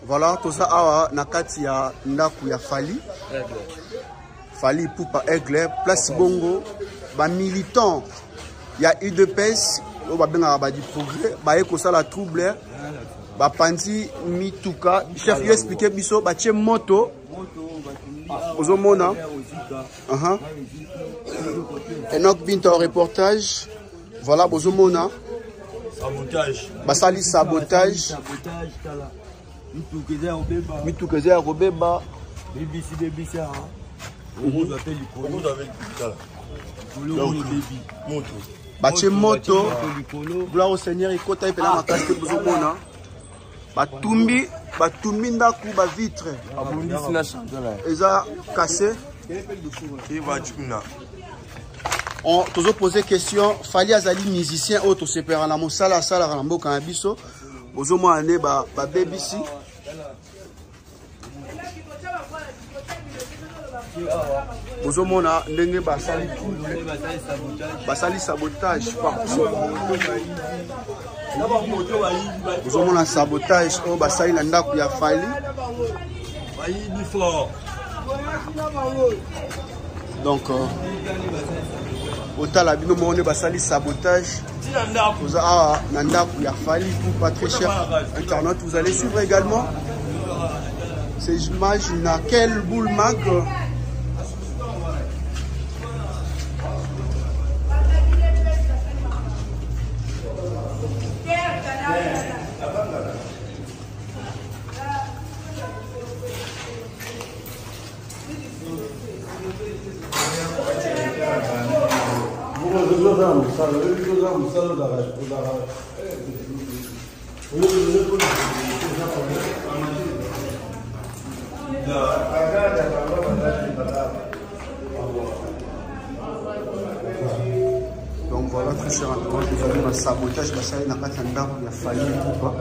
Voilà, tout ça a nakati ya ndaku ya Fali. Fali Poupa Aigle, place Bongo, ba militant ya UDPS, o ba benga ba di progrès, ba eko sala trouble, ba panzi mituka, chef yo expliquer biso ba tie moto. Ozomona. Enoch Binta au reportage. Voilà, Bozomona. Sabotage. Basali sabotage. Mitukeze ya Robeba. BBC. Bache moto. Gloire au Seigneur, il kota ipela makasi Bozomona. Batumbi ndaku ba vitre. Abondisi na chanteur. Eza cassé. On toujours posé question, Fali azali musicien autre separa la mosala sala la mboka na biso. Bozomo ane ba BBC. Bozomo na ndenge basali sabotage partout. Bozomo na sabotage o basali na ndaku ya Fali. Donc au talabino monde basali sabotage. Vous avez Nandaku ya Fali pour pas très cher internaute. Vous allez suivre également ces images na quel boule mag. Donc voilà, très cher internaute, vous avez un sabotage, ça y est, n'a pas de Fali ou pas.